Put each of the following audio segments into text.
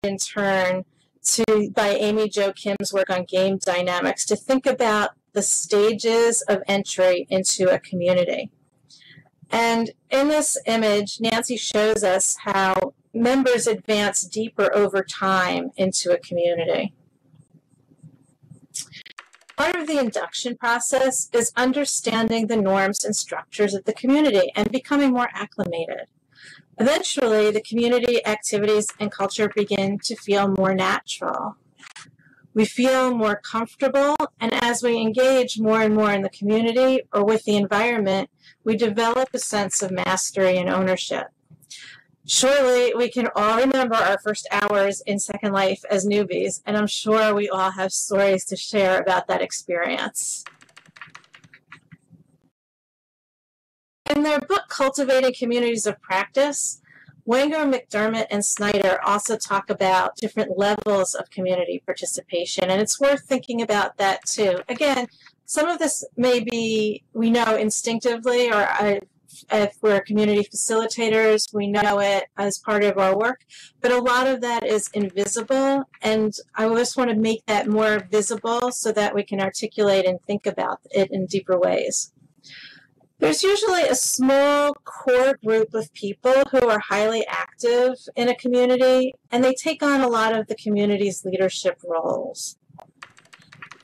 in turn by Amy Jo Kim's work on game dynamics to think about the stages of entry into a community. And in this image, Nancy shows us how members advance deeper over time into a community. Part of the induction process is understanding the norms and structures of the community and becoming more acclimated. Eventually, the community activities and culture begin to feel more natural. We feel more comfortable, and as we engage more and more in the community or with the environment, we develop a sense of mastery and ownership. Surely, we can all remember our first hours in Second Life as newbies, and I'm sure we all have stories to share about that experience. In their book, Cultivating Communities of Practice, Wenger, McDermott, and Snyder also talk about different levels of community participation, and it's worth thinking about that too. Again, some of this may be, we know instinctively, or if we're community facilitators, we know it as part of our work, but a lot of that is invisible, and I just want to make that more visible so that we can articulate and think about it in deeper ways. There's usually a small core group of people who are highly active in a community, and they take on a lot of the community's leadership roles.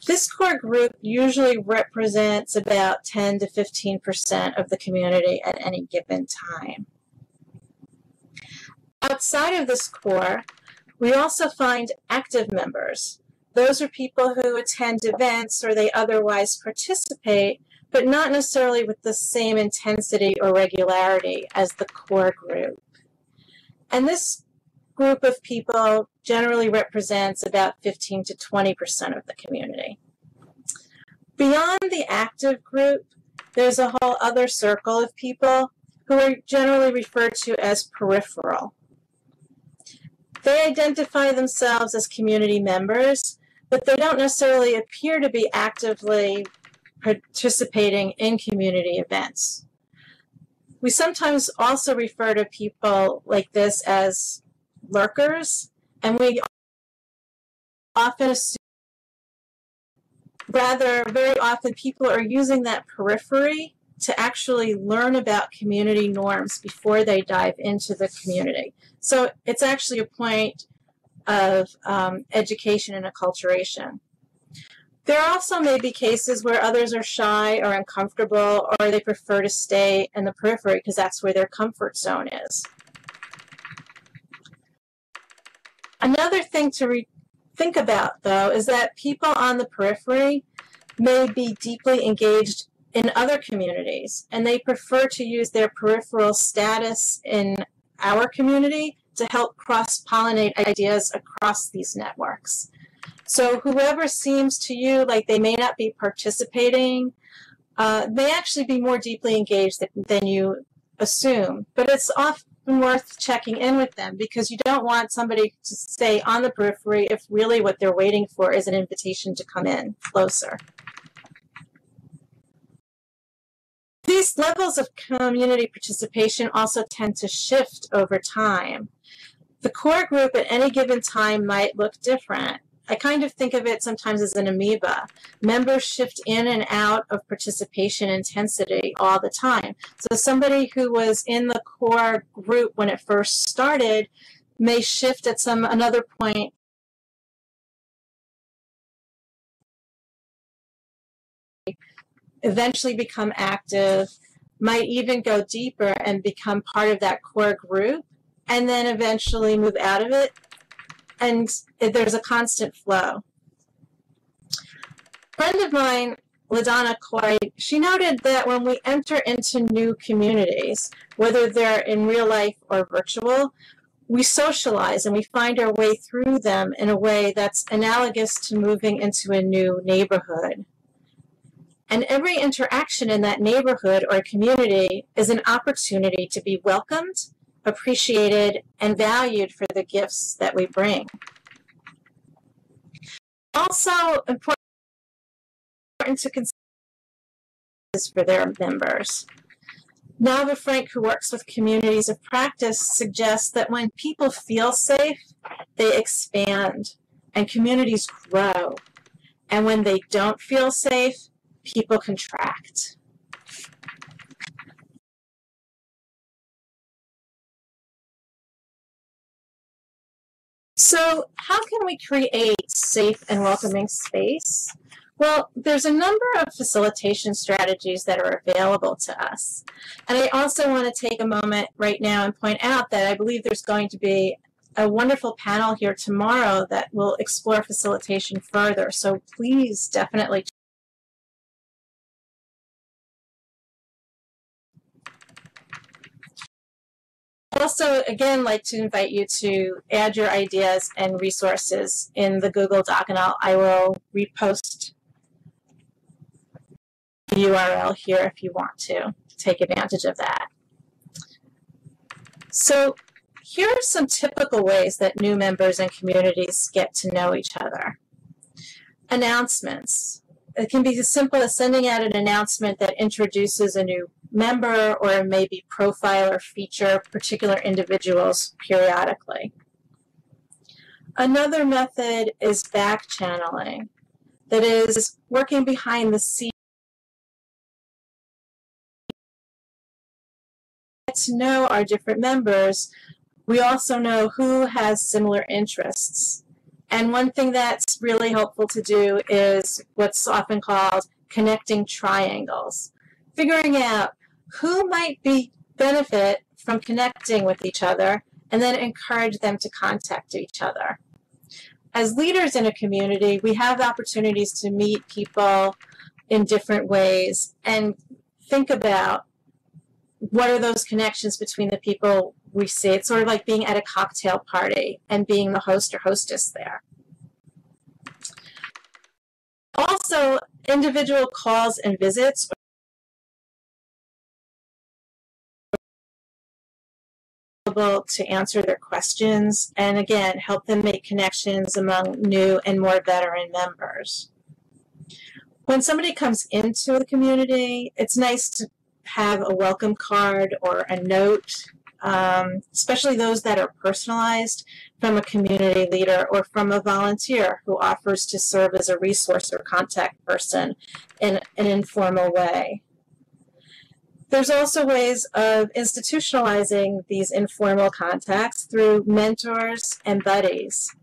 This core group usually represents about 10 to 15% of the community at any given time. Outside of this core, we also find active members. Those are people who attend events or they otherwise participate, but not necessarily with the same intensity or regularity as the core group. And this group of people generally represents about 15 to 20% of the community. Beyond the active group, there's a whole other circle of people who are generally referred to as peripheral. They identify themselves as community members, but they don't necessarily appear to be actively participating in community events. We sometimes also refer to people like this as lurkers, and we often assume, very often people are using that periphery to actually learn about community norms before they dive into the community. So it's actually a point of education and acculturation. There also may be cases where others are shy or uncomfortable, or they prefer to stay in the periphery because that's where their comfort zone is. Another thing to think about, though, is that people on the periphery may be deeply engaged in other communities, and they prefer to use their peripheral status in our community to help cross-pollinate ideas across these networks. So whoever seems to you like they may not be participating may actually be more deeply engaged than you assume. But it's often worth checking in with them because you don't want somebody to stay on the periphery if really what they're waiting for is an invitation to come in closer. These levels of community participation also tend to shift over time. The core group at any given time might look different. I kind of think of it sometimes as an amoeba. Members shift in and out of participation intensity all the time. So somebody who was in the core group when it first started may shift at another point eventually become active, might even go deeper and become part of that core group, and then eventually move out of it. And there's a constant flow. A friend of mine, LaDonna Coy, she noted that when we enter into new communities, whether they're in real life or virtual, we socialize and we find our way through them in a way that's analogous to moving into a new neighborhood. And every interaction in that neighborhood or community is an opportunity to be welcomed, appreciated, and valued for the gifts that we bring. Also important to consider is for their members. Nava Frank, who works with communities of practice, suggests that when people feel safe, they expand and communities grow. And when they don't feel safe, people contract. So how can we create safe and welcoming space? Well, there's a number of facilitation strategies that are available to us. And I also want to take a moment right now and point out that I believe there's going to be a wonderful panel here tomorrow that will explore facilitation further. So please definitely. Also, again, like to invite you to add your ideas and resources in the Google Doc, and I will repost the URL here if you want to take advantage of that. So here are some typical ways that new members and communities get to know each other. Announcements. It can be as simple as sending out an announcement that introduces a new member or maybe profile or feature particular individuals periodically. Another method is back channeling. That is working behind the scenes to know our different members. We also know who has similar interests. And one thing that's really helpful to do is what's often called connecting triangles. Figuring out who might benefit from connecting with each other and then encourage them to contact each other. As leaders in a community, we have opportunities to meet people in different ways and think about what are those connections between the people we see. It's sort of like being at a cocktail party and being the host or hostess there. Also, individual calls and visits to answer their questions and again help them make connections among new and more veteran members. When somebody comes into the community, it's nice to have a welcome card or a note, especially those that are personalized from a community leader or from a volunteer who offers to serve as a resource or contact person in an informal way. There's also ways of institutionalizing these informal contacts through mentors and buddies.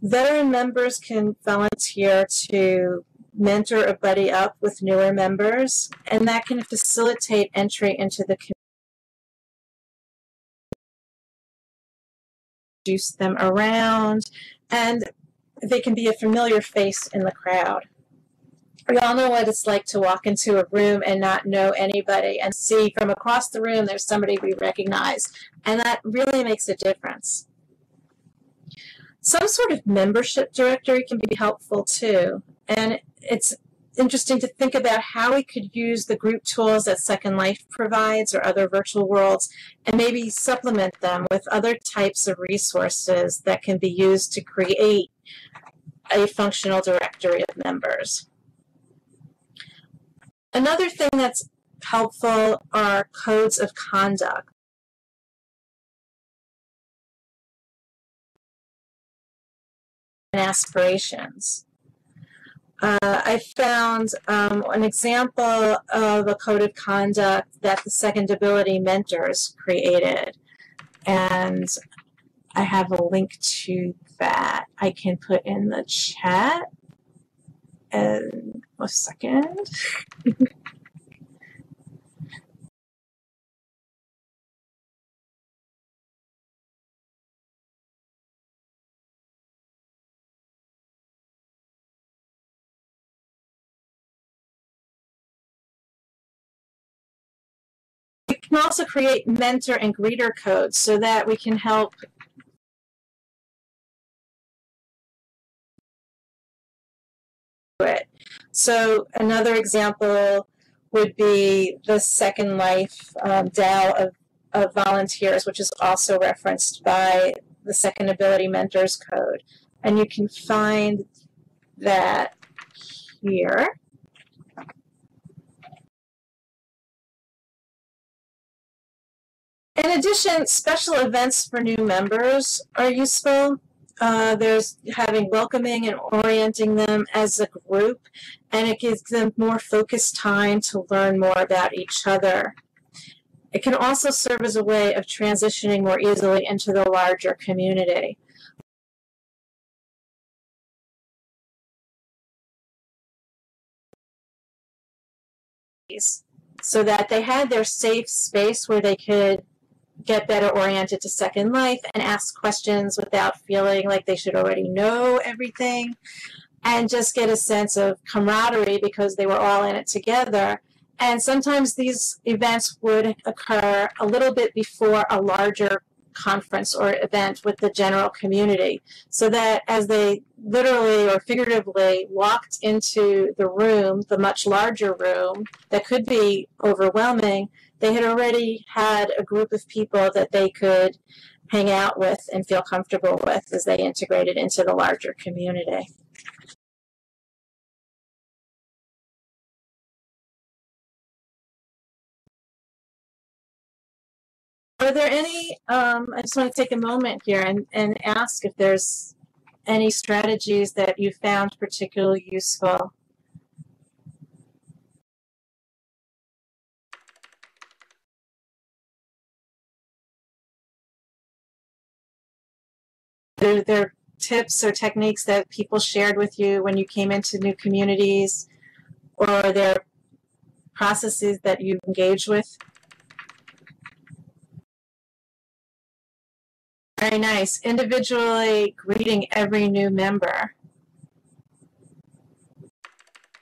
Veteran members can volunteer to mentor or buddy up with newer members, and that can facilitate entry into the community. Introduce them around, and they can be a familiar face in the crowd. We all know what it's like to walk into a room and not know anybody and see from across the room there's somebody we recognize, and that really makes a difference. Some sort of membership directory can be helpful too, and it's interesting to think about how we could use the group tools that Second Life provides or other virtual worlds and maybe supplement them with other types of resources that can be used to create a functional directory of members. Another thing that's helpful are codes of conduct. And aspirations. I found an example of a code of conduct that the Second Ability mentors created, and I have a link to that I can put in the chat. And a second. We can also create mentor and greeter codes so that we can help it. So another example would be the Second Life DAO of volunteers, which is also referenced by the Second Ability Mentors Code. And you can find that here. In addition, special events for new members are useful. There's having welcoming and orienting them as a group, and it gives them more focused time to learn more about each other. It can also serve as a way of transitioning more easily into the larger community. So that they had their safe space where they could get better oriented to Second Life and ask questions without feeling like they should already know everything, and just get a sense of camaraderie because they were all in it together. And sometimes these events would occur a little bit before a larger conference or event with the general community, so that as they literally or figuratively walked into the room, the much larger room that could be overwhelming, they had already had a group of people that they could hang out with and feel comfortable with as they integrated into the larger community. Are there any, I just want to take a moment here and ask if there's any strategies that you found particularly useful. Are there tips or techniques that people shared with you when you came into new communities, or are there processes that you engage with? Very nice. Individually greeting every new member.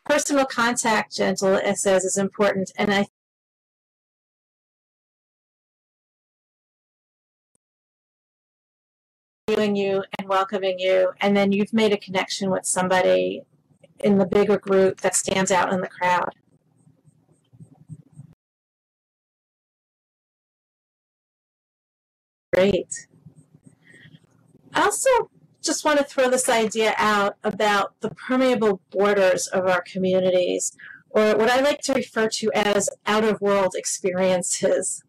Personal contact, Gentle says, is important, and I viewing you and welcoming you, and then you've made a connection with somebody in the bigger group that stands out in the crowd. Great. I also just want to throw this idea out about the permeable borders of our communities, or what I like to refer to as out-of-world experiences.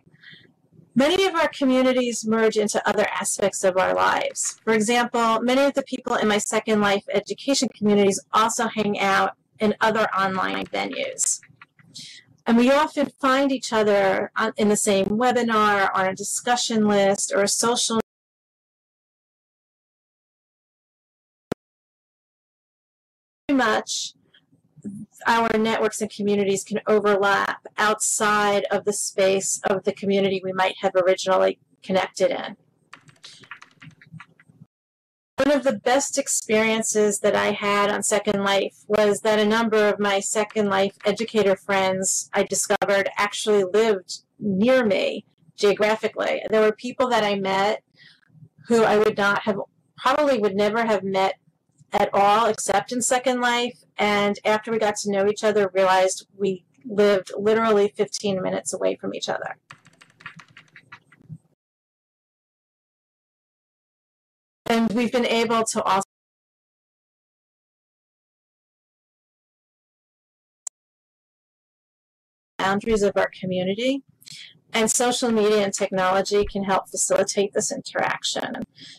Many of our communities merge into other aspects of our lives. For example, many of the people in my Second Life education communities also hang out in other online venues. And we often find each other in the same webinar, on a discussion list, or a social much our networks and communities can overlap outside of the space of the community we might have originally connected in. One of the best experiences that I had on Second Life was that a number of my Second Life educator friends I discovered actually lived near me geographically. There were people that I met who I would not have, probably would never have met at all except in Second Life, and after we got to know each other, realized we lived literally 15 minutes away from each other. And we've been able to also boundaries of our community, and social media and technology can help facilitate this interaction.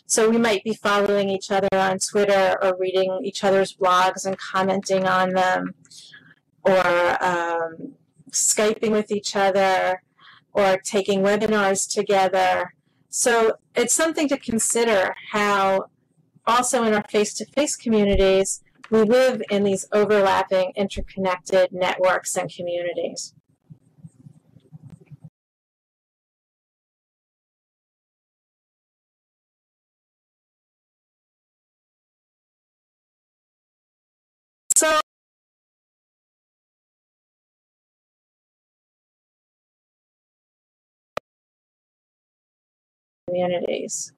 So we might be following each other on Twitter or reading each other's blogs and commenting on them, or Skyping with each other, or taking webinars together. So it's something to consider how also in our face-to-face communities, we live in these overlapping, interconnected networks and communities. So communities.